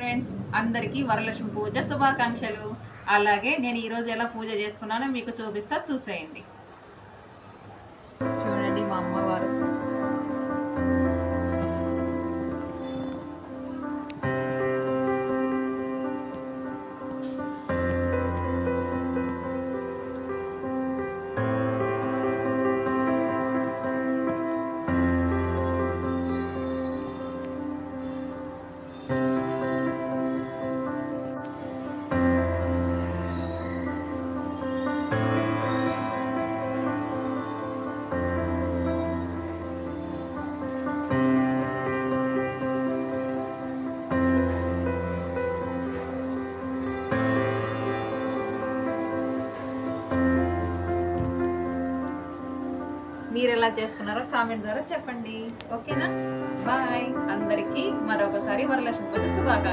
Friends, అందరికీ వరలక్ష్మి పూజ శుభాకాంక్షలు. అలాగే నేను ఈరోజు ఎలా పూజ చేసుకున్నానో మీకు చూపిస్తా, చూసేయండి. చూడండి మా అమ్మవారు. మీరు ఎలా చేసుకున్నారో కామెంట్ ద్వారా చెప్పండి. ఓకేనా? బాయ్. అందరికీ మరొకసారి వరలక్ష్మి పూజ శుభాకాంక్షలు.